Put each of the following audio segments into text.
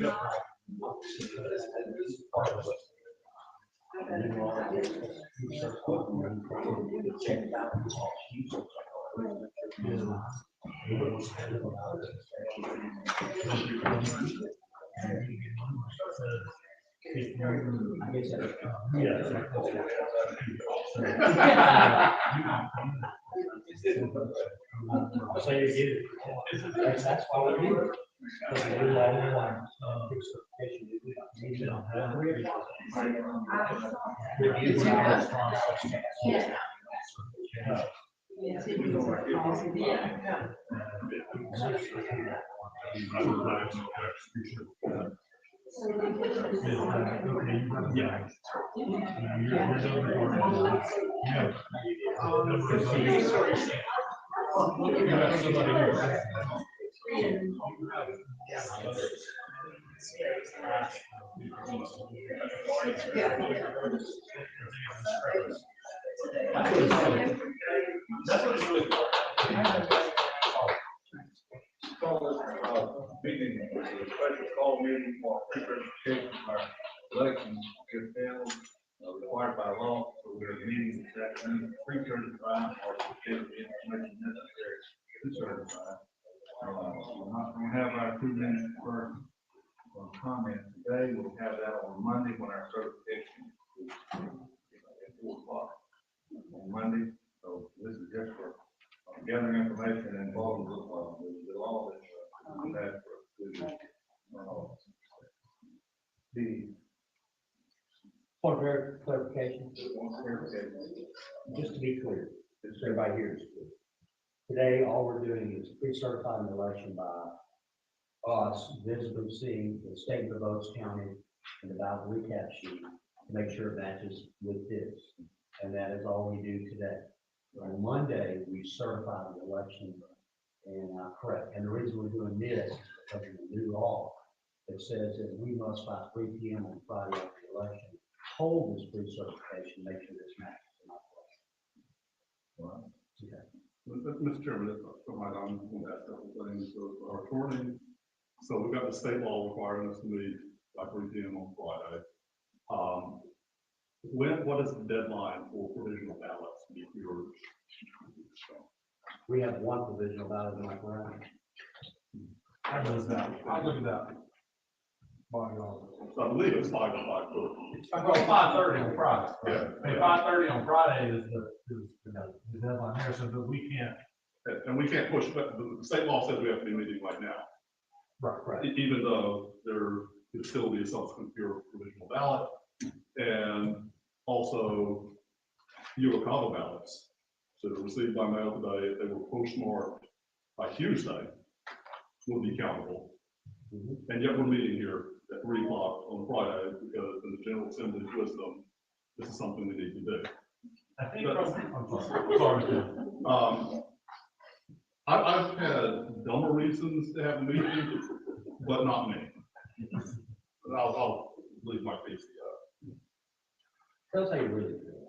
That's why we do it. That's what it's really for. Meeting, special call meeting for pre-certification of our election is held required by law. So we're meeting this afternoon, pre-certified or to get the information necessary to certify. We're not going to have our 2 minutes per comment today. We'll have that on Monday when our certification is at 4 o'clock on Monday. So this is just for gathering information and involving the law that we have for the Point of clarification. Just to be clear, so everybody here is clear. Today, all we're doing is pre-certifying the election by us visibly seeing the statement of votes counted and the ballot recap sheet to make sure it matches with this. And that is all we do today. On Monday, we certify the election, and correct. And the reason we're doing this is because of the new law that says that we must by 3 p.m. on Friday after the election hold this pre-certification, make sure this matches in our election. Wow. Okay. Mr. Chairman, if I might, I'm going to ask a couple things. So our recording, so we've got the state law requiring us to meet by 3 p.m. on Friday. What is the deadline for provisional ballots to be yours? We have one provisional ballot in my ground. I look at that. So I believe it's 5 to 5:30. Well, 5:30 on Friday. Yeah. And 5:30 on Friday is the deadline there, so that we can't. And we can't push, but the state law says we have to be meeting right now. Right. Even though there could still be a subsequent pure provisional ballot. And also Chicago ballots. So they're received by mail today, if they were postmarked by Tuesday, will be countable. And yet we're meeting here at 3 o'clock on Friday because in the General Assembly's wisdom, this is something we need to do. I think I'm sorry. I've had dumber reasons to have a meeting, but not me. I'll leave my piece to That's how you really feel.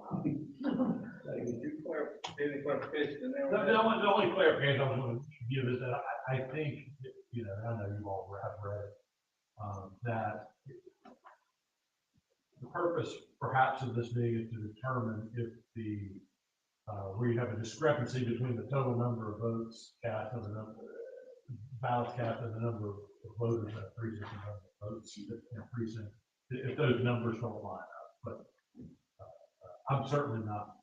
Any clarification? The only clarification I was going to give is that I think, I know you all have read that the purpose perhaps of this meeting is to determine if where you have a discrepancy between the total number of votes cast and the number of ballots cast and the number of voters in a precinct, votes in a precinct, if those numbers don't line up. But I'm certainly not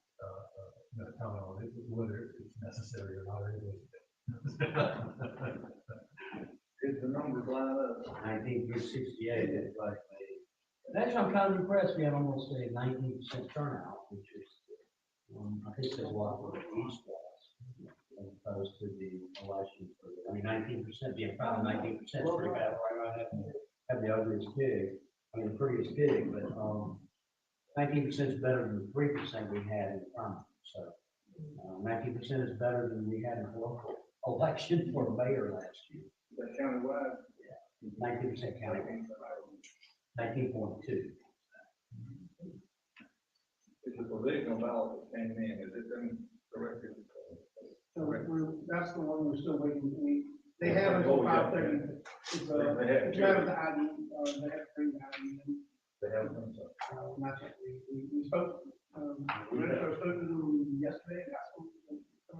going to comment on it, whether it's necessary or not. If the numbers line up. 1968, that's like, actually, I'm kind of impressed. We have almost a 19% turnout, which is, I think there's a lot more East was, as opposed to the election. 19% being proud of 19% is pretty bad. Right, have the ugliest pig, the prettiest pig, but 19% is better than the 3% we had in the primary. So 19% is better than we had in the local election for mayor last year. That countywide? Yeah, 19% county. 19.2. It's a provisional ballot that came in, is it then corrected? So that's the one we're still waiting. They have until Oh, yeah. 5:30. It's, They have if you to. have the ID, they have to bring the ID in. They have them, so. Not yet. We spoke, we spoke to them yesterday, got some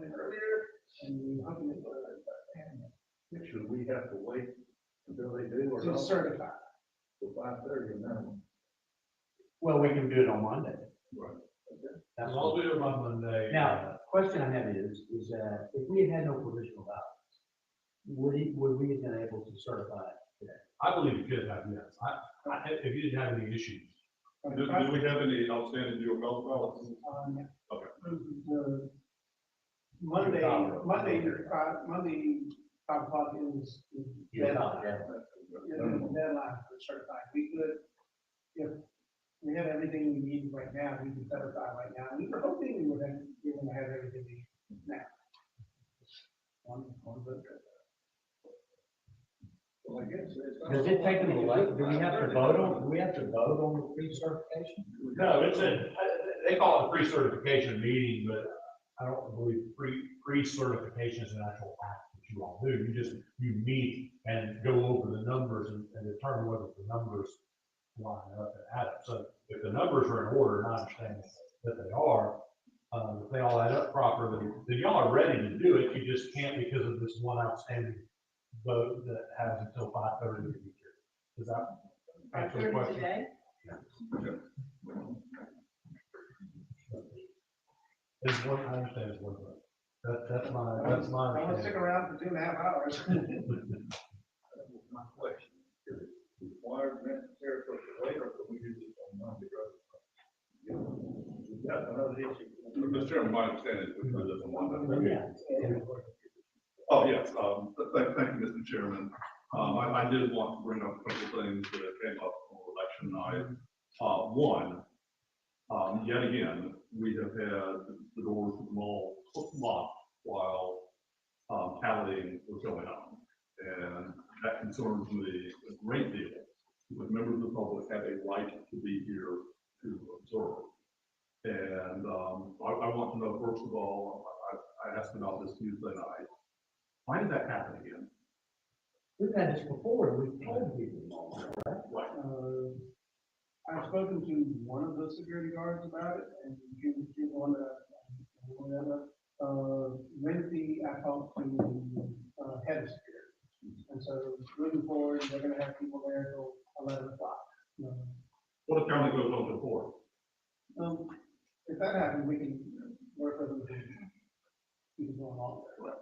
in earlier, and we hoping it will. Should we have to wait until they do or To not? certify. Till 5:30 minimum. Well, we can do it on Monday. Right. That's I'll do it on Monday. Now, question I have is that if we had had no provisional ballots, would we have been able to certify it today? I believe you could have, yes. If you didn't have any issues. Do we have any outstanding New York ballots? Yeah. Okay. The Monday, 5 o'clock is the deadline. The deadline for certifying. We could, if we have everything we need right now, we can certify right now. We were hoping we would have, we're gonna have everything we need now. One vote. Well, I guess it's. Does it take them elect, do we have to vote on the pre-certification? No, they call it a pre-certification meeting, but I don't believe pre-certification is an actual act that you all do. You meet and go over the numbers and determine whether the numbers line up and add up. So if the numbers are in order, and I understand that they are, if they all add up properly, then y'all are ready to do it. You just can't because of this one outstanding vote that has until 5:30 to be here. Does that answer the question? Today? It's one, I understand it's one vote. That's my I want to stick understanding. around for 2.5 hours. That was my question. Is it required necessary for us to wait, or can we do this on Monday? That's another issue. Mr. Chairman, my understanding is we do this on Monday. Yeah. Oh, yes, thank you, Mr. Chairman. I did want to bring up a couple of things that came up on election night. One, yet again, we have had the doors of the mall locked while tallying was going on. And that concerns me a great deal, because members of the public have a right to be here to observe. And I want to know, first of all, I asked about this Tuesday night. Why did that happen again? We've had this before, we've told people. Right. I've spoken to one of the security guards about it, and he wanted whatever. Wednesday, I talked to head of security, and so moving forward, they're going to have people there till 11 o'clock. What if county goes on to 4? If that happens, we can work with them to keep it going on there.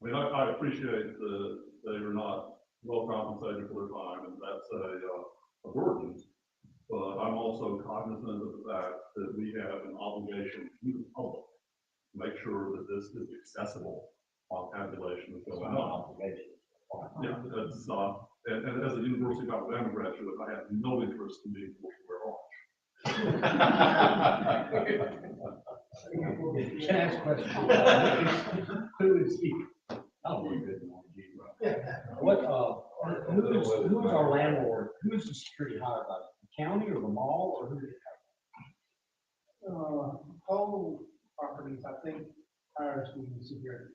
I mean, I appreciate that they are not well compensated for their time, and that's a burden. But I'm also cognizant of the fact that we have an obligation to the public to make sure that this is accessible while tabulation is going on. Yeah, that's, and as a University of Alabama graduate, I have no interest in being forced to wear orange. Can I ask a question? Who is he? Oh, we're good. What, who's our landlord? Who's the security hired by? The county or the mall, or who did it Whole properties, I think, hires the security.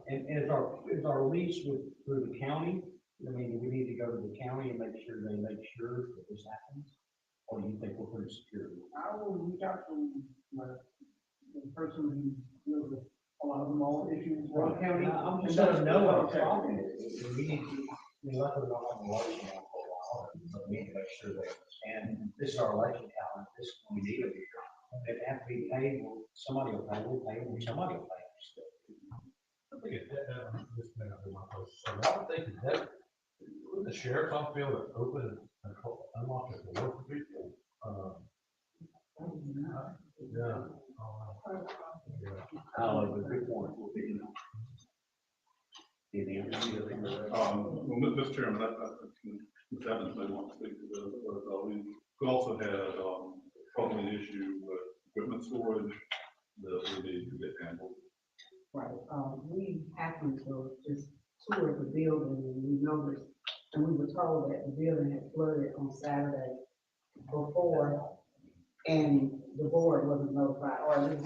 And is our lease through the county? I mean, do we need to go to the county and make sure that this happens? Or do you think we're pretty secure? I will reach out to the person who deals with a lot of the mall issues, Royal County. I'm just letting them know what our problem is. We need to, let them know I'm election on for a while, but we need to make sure they understand, this is our election calendar, this is what we need to be. If they have to be paid, well, somebody will pay, we'll pay, or somebody will pay. I think this may not be my place. So I would think that the sheriff's office be able to open and unlock it for work for people. Yeah. Oh, the good point. Well, Mr. Chairman, Ms. Evans may want to speak to this, but we also had probably an issue with equipment storage that we need to get handled. Right, we happened to just tour the building and we noticed, and we were told that the building had flooded on Saturday before, and the board wasn't notified, or at least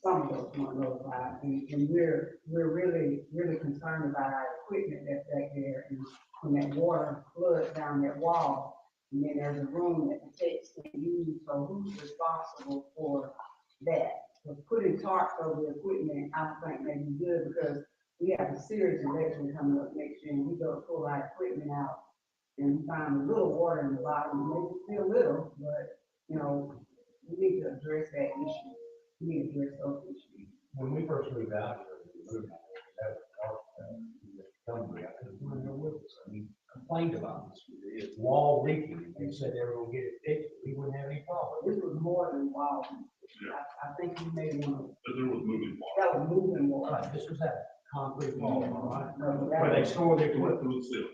some of us weren't notified, and we're really concerned about our equipment that's back there, and when that water floods down that wall, and then there's a room that the techs can use, so who's responsible for that? So putting tarps over the equipment, I think may be good, because we have a serious election coming up next year, and we go pull our equipment out, and we find a little water in the bottom, maybe still little, but, you know, we need to address that issue. We need to address those issues. When we first moved out here, we moved out here, we complained about this, it's wall leaking, and they said they were gonna get it fixed, we wouldn't have any problem. This was more than wild. I think we made one. But there was moving water. That was moving water. Right, this was that concrete wall, right? No, Where they that was, store their It went equipment, through the ceiling.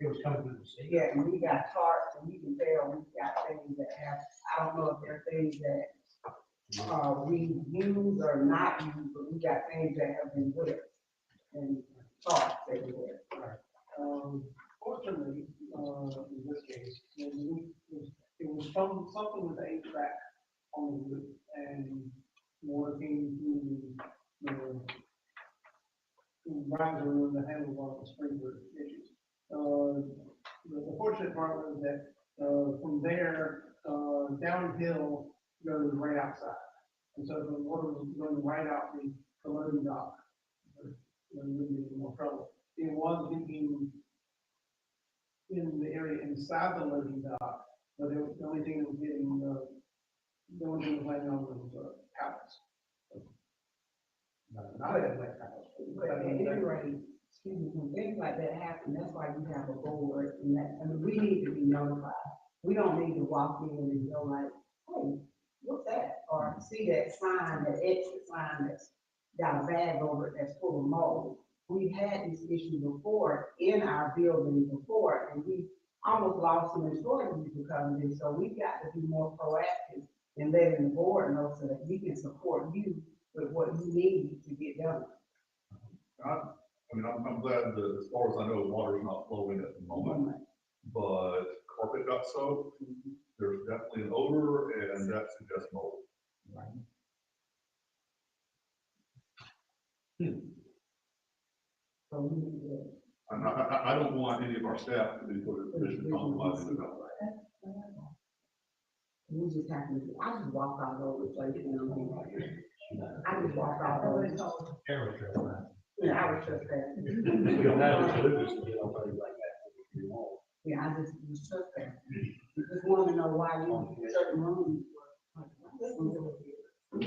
it was coming through the city. yeah, and we got tarps, and you can tell we got things that have, I don't know if they're things that we use or not use, but we got things that have been with and tarps everywhere. Fortunately, in this case, it was something with the HVAC on the roof, and water came through the riser room that handled one of the sprinkler issues. The fortunate part was that, from there, downhill goes right outside. And so the water was going right out the loading dock. There wouldn't be any more trouble. It was leaking in the area inside the loading dock, but the only thing that was getting, the only thing that was laying on was pallets. Not a wet pallet. But at any rate, excuse me, when things like that happen, that's why you have a board, and that, I mean, we need to be notified. We don't need to walk in and go like, hey, what's that? Or see that sign, that exit sign that's got a bag over it that's full of mold. We've had this issue before in our building before, and we almost lost some employees because of this. So we've got to be more proactive in letting the board know so that we can support you with what you need to get done. I'm glad that as far as I know, water's not flowing at the moment, but carpet got soaked. There's definitely an odor, and that suggests mold. So we need to. I don't want any of our staff to be put in a position of compromising the health. We just have to, I just walk all over the place, you know. I just walk all over. Yeah, I was just that. You don't have to do this, you know, things like that, if you want. Yeah, I just was just that. Just want to know why you certain rooms. We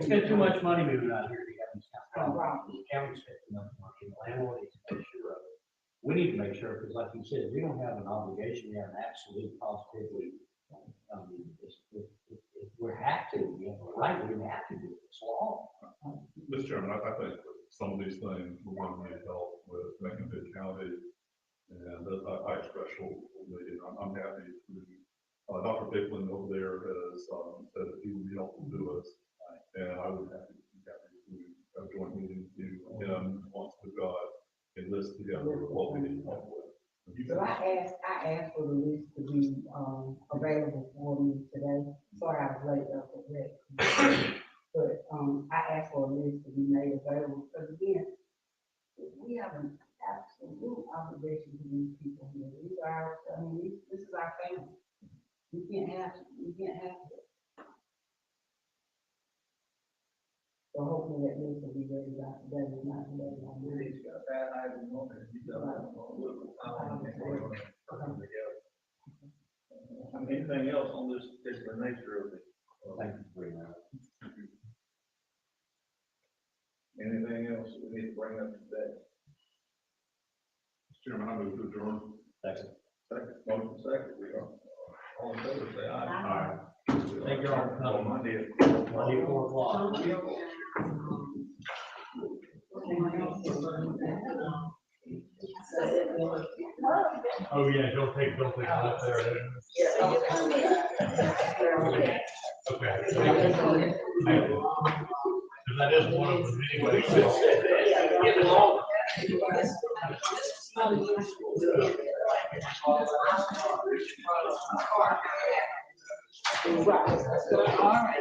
spend too much money moving out here to have these kind of problems. The county spends too much money, the landlord needs to make sure of it. We need to make sure, because like you said, we don't have an obligation, we have an absolute positivity. If we have to, we have a right, we have to do it, it's law. Mr. Chairman, I think that some of these things we're going to need help with Macon-Bibb County, and I express I'm happy to, Dr. Picklin over there has said that he would be helpful to us, and I would be happy to have a joint meeting to him, once we've got a list together of what we need help with. So I asked for the list to be, available for me today. Sorry I was late up for that. But, I asked for a list to be made available, because again, we have an absolute obligation to these people here. These are, this is our family. We can't have it. So hopefully that list will be ready by today, if not today, by Monday. Anything else on this particular nature of it? Thank you very much. Anything else we need to bring up today? Mr. Chairman, I move to adjourn. Second. Motion second, we are all in favor, say aye. Aye. Thank you all for On coming. Monday. Monday, 4 o'clock. Oh, yeah, don't take it up there. Okay. Because that is one of them anyway. Right. All right.